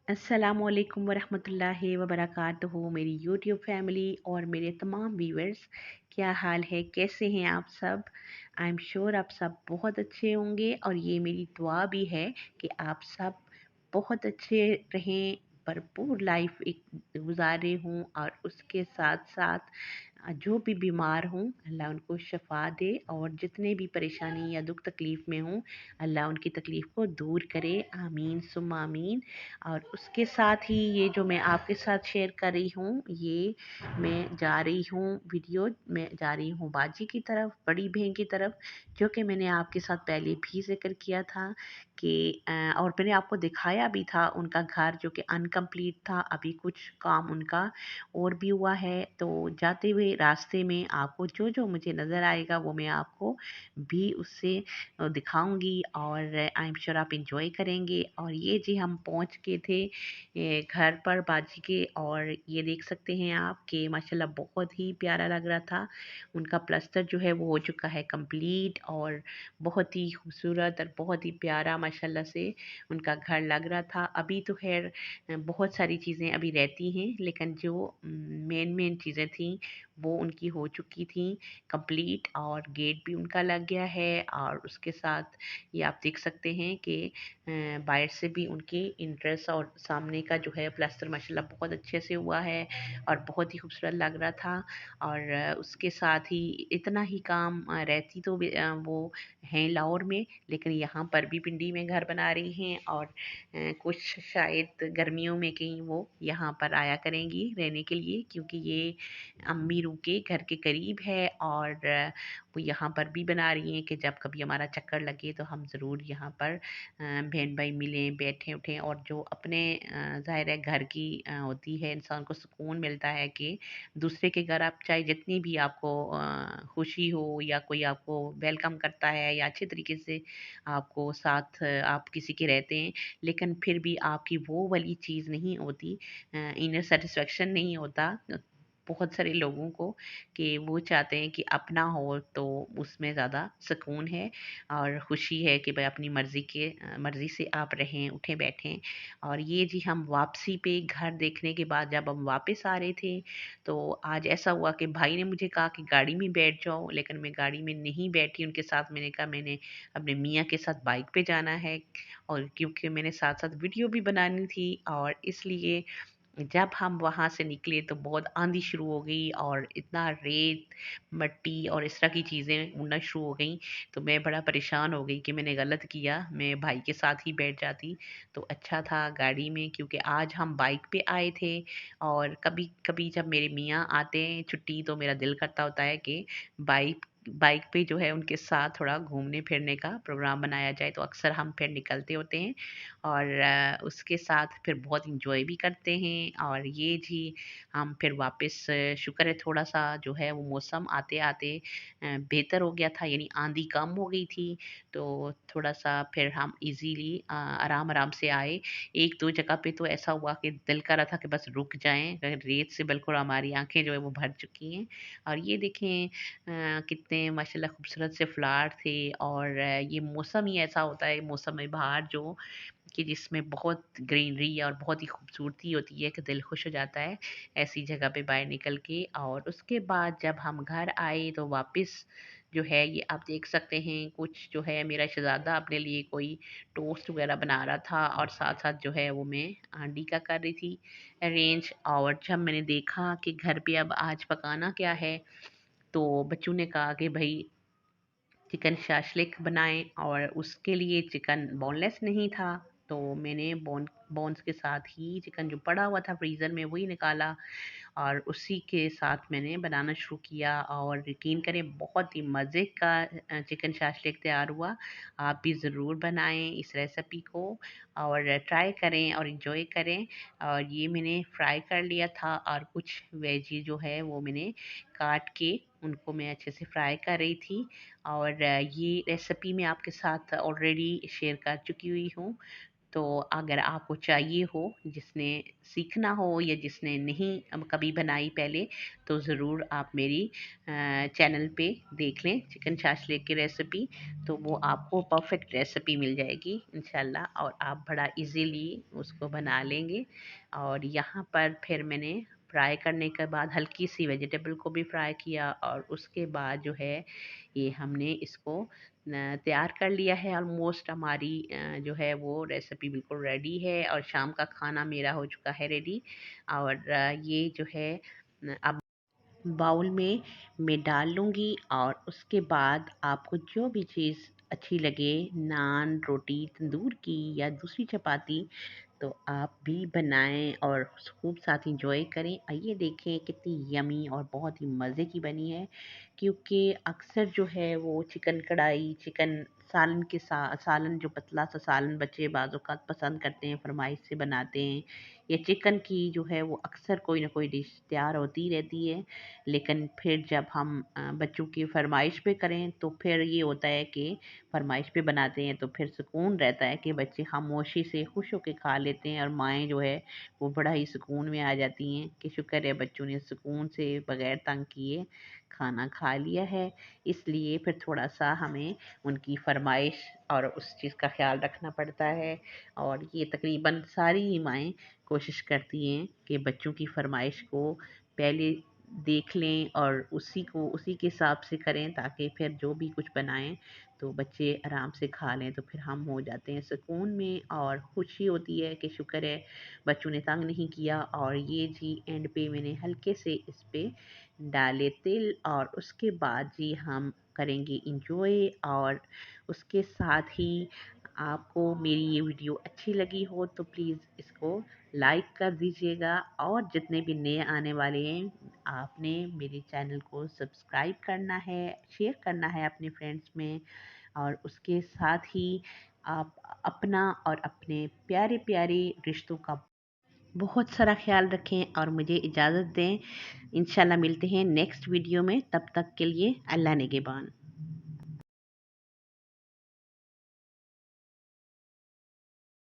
अस्सलामुअलैकुम वरहमतुल्लाहि वबरकातुहू मेरी यूट्यूब फैमिली और मेरे तमाम व्यूअर्स, क्या हाल है? कैसे हैं आप सब? आई एम श्योर आप सब बहुत अच्छे होंगे और ये मेरी दुआ भी है कि आप सब बहुत अच्छे रहें, भरपूर लाइफ एक गुजारे हों और उसके साथ साथ जो भी बीमार हों अल्लाह उनको शफ़ा दे और जितने भी परेशानी या दुख तकलीफ़ में हों अल्लाह उनकी तकलीफ़ को दूर करे। आमीन सुम्मा आमीन। और उसके साथ ही ये जो मैं आपके साथ शेयर कर रही हूँ, ये मैं जा रही हूँ वीडियो, मैं जा रही हूँ बाजी की तरफ, बड़ी बहन की तरफ, जो कि मैंने आपके साथ पहले भी ज़िक्र किया था कि और मैंने आपको दिखाया भी था उनका घर जो कि अनकम्प्लीट था, अभी कुछ काम उनका और भी हुआ है। तो जाते हुए रास्ते में आपको जो जो मुझे नज़र आएगा वो मैं आपको भी उससे दिखाऊंगी और आई एम श्योर आप इंजॉय करेंगे। और ये जी हम पहुंच गए थे घर पर बाजी के, और ये देख सकते हैं आप कि माशाल्लाह बहुत ही प्यारा लग रहा था। उनका प्लस्तर जो है वो हो चुका है कंप्लीट और बहुत ही खूबसूरत और बहुत ही प्यारा माशाल्लाह से उनका घर लग रहा था। अभी तो खैर बहुत सारी चीज़ें अभी रहती हैं, लेकिन जो मेन मेन चीज़ें थी वो उनकी हो चुकी थी कंप्लीट, और गेट भी उनका लग गया है। और उसके साथ ये आप देख सकते हैं कि बाहर से भी उनकी इंट्रेस और सामने का जो है प्लास्टर माशाल्लाह बहुत अच्छे से हुआ है और बहुत ही खूबसूरत लग रहा था। और उसके साथ ही इतना ही काम रहती तो वो हैं लाहौर में, लेकिन यहाँ पर भी पिंडी में घर बना रही हैं और कुछ शायद गर्मियों में कहीं वो यहाँ पर आया करेंगी रहने के लिए, क्योंकि ये अम्मी के घर के करीब है। और वो यहाँ पर भी बना रही हैं कि जब कभी हमारा चक्कर लगे तो हम ज़रूर यहाँ पर बहन भाई मिलें, बैठें उठें। और जो अपने ज़ाहिर है घर की होती है, इंसान को सुकून मिलता है कि दूसरे के घर आप चाहे जितनी भी आपको खुशी हो या कोई आपको वेलकम करता है या अच्छे तरीके से आपको साथ आप किसी के रहते हैं, लेकिन फिर भी आपकी वो वाली चीज़ नहीं होती, इनर सेटिस्फेक्शन नहीं होता बहुत सारे लोगों को, कि वो चाहते हैं कि अपना हो तो उसमें ज़्यादा सुकून है और खुशी है कि भाई अपनी मर्ज़ी से आप रहें उठें बैठें। और ये जी हम वापसी पे घर देखने के बाद जब हम वापस आ रहे थे, तो आज ऐसा हुआ कि भाई ने मुझे कहा कि गाड़ी में बैठ जाओ, लेकिन मैं गाड़ी में नहीं बैठी उनके साथ। मैंने कहा मैंने अपने मियाँ के साथ बाइक पे जाना है, और क्योंकि मैंने साथ साथ वीडियो भी बनानी थी, और इसलिए जब हम वहाँ से निकले तो बहुत आंधी शुरू हो गई और इतना रेत मट्टी और इस तरह की चीज़ें उड़ना शुरू हो गई। तो मैं बड़ा परेशान हो गई कि मैंने गलत किया, मैं भाई के साथ ही बैठ जाती तो अच्छा था गाड़ी में, क्योंकि आज हम बाइक पे आए थे। और कभी कभी जब मेरे मियाँ आते हैं छुट्टी तो मेरा दिल करता होता है कि बाइक बाइक पे जो है उनके साथ थोड़ा घूमने फिरने का प्रोग्राम बनाया जाए, तो अक्सर हम फिर निकलते होते हैं और उसके साथ फिर बहुत इंजॉय भी करते हैं। और ये जी हम फिर वापस शुक्र है थोड़ा सा जो है वो मौसम आते आते बेहतर हो गया था, यानी आंधी कम हो गई थी, तो थोड़ा सा फिर हम इजीली आराम आराम से आए। एक दो जगह पे तो ऐसा हुआ कि दिल कर रहा था कि बस रुक जाएं, रेत से बिल्कुल हमारी आंखें जो है वो भर चुकी हैं। और ये देखें कितने माशाल्लाह खूबसूरत से फ्लावर थे। और ये मौसम ही ऐसा होता है, मौसम बहार जो कि जिसमें बहुत ग्रीनरी और बहुत ही खूबसूरती होती है कि दिल खुश हो जाता है ऐसी जगह पे बाहर निकल के। और उसके बाद जब हम घर आए तो वापस जो है ये आप देख सकते हैं, कुछ जो है मेरा शहज़ादा अपने लिए कोई टोस्ट वगैरह बना रहा था और साथ साथ जो है वो मैं आंडी का कर रही थी अरेंज। और जब मैंने देखा कि घर पे अब आज पकाना क्या है, तो बच्चों ने कहा कि भाई चिकन शाशलिक बनाएं, और उसके लिए चिकन बोनलेस नहीं था, तो मैंने बोन्स के साथ ही चिकन जो पड़ा हुआ था फ्रीज़र में वही निकाला और उसी के साथ मैंने बनाना शुरू किया। और यकीन करें बहुत ही मज़े का चिकन शाशलिक तैयार हुआ। आप भी ज़रूर बनाएं इस रेसिपी को और ट्राई करें और इन्जॉय करें। और ये मैंने फ्राई कर लिया था और कुछ वेजी जो है वो मैंने काट के उनको मैं अच्छे से फ्राई कर रही थी। और ये रेसिपी मैं आपके साथ ऑलरेडी शेयर कर चुकी हुई हूँ, तो अगर आपको चाहिए हो, जिसने सीखना हो या जिसने नहीं कभी बनाई पहले, तो ज़रूर आप मेरी चैनल पे देख लें चिकन शाशलिक की रेसिपी। तो वो आपको परफेक्ट रेसिपी मिल जाएगी इंशाल्लाह, और आप बड़ा इजीली उसको बना लेंगे। और यहाँ पर फिर मैंने फ्राई करने के बाद हल्की सी वेजिटेबल को भी फ्राई किया, और उसके बाद जो है ये हमने इसको तैयार कर लिया है। ऑलमोस्ट हमारी जो है वो रेसिपी बिल्कुल रेडी है, और शाम का खाना मेरा हो चुका है रेडी। और ये जो है अब बाउल में मैं डाल लूँगी, और उसके बाद आपको जो भी चीज़ अच्छी लगे, नान, रोटी तंदूर की या दूसरी चपाती, तो आप भी बनाएं और खूब साथ इंजॉय करें। आइए देखें कितनी यमी और बहुत ही मज़े की बनी है। क्योंकि अक्सर जो है वो चिकन कढ़ाई, चिकन सालन के साथ, सालन जो पतला सा सालन बच्चे बाज़ औक़ात पसंद करते हैं, फरमाइश से बनाते हैं, या चिकन की जो है वो अक्सर कोई ना कोई डिश तैयार होती रहती है। लेकिन फिर जब हम बच्चों की फरमाइश पे करें, तो फिर ये होता है कि फरमाइश पे बनाते हैं तो फिर सुकून रहता है कि बच्चे खामोशी से खुश होकर खा लेते हैं, और माएँ जो है वो बड़ा ही सुकून में आ जाती हैं कि शुक्र है बच्चों ने सुकून से बगैर तंग किए खाना खा लिया है। इसलिए फिर थोड़ा-सा हमें उनकी फरमाइश और उस चीज़ का ख़्याल रखना पड़ता है। और ये तकरीबन सारी ही माएँ कोशिश करती हैं कि बच्चों की फरमाइश को पहले देख लें और उसी के हिसाब से करें, ताकि फिर जो भी कुछ बनाएँ तो बच्चे आराम से खा लें। तो फिर हम हो जाते हैं सुकून में, और खुशी होती है कि शुक्र है बच्चों ने तंग नहीं किया। और ये जी एंड पे मैंने हल्के से इस पे डाले तिल, और उसके बाद जी हम करेंगे इंजॉय। और उसके साथ ही आपको मेरी ये वीडियो अच्छी लगी हो तो प्लीज़ इसको लाइक कर दीजिएगा, और जितने भी नए आने वाले हैं आपने मेरे चैनल को सब्सक्राइब करना है, शेयर करना है अपने फ्रेंड्स में। और उसके साथ ही आप अपना और अपने प्यारे प्यारे रिश्तों का बहुत सारा ख्याल रखें, और मुझे इजाज़त दें। इंशाल्लाह मिलते हैं नेक्स्ट वीडियो में, तब तक के लिए अल्लाह निगहबान।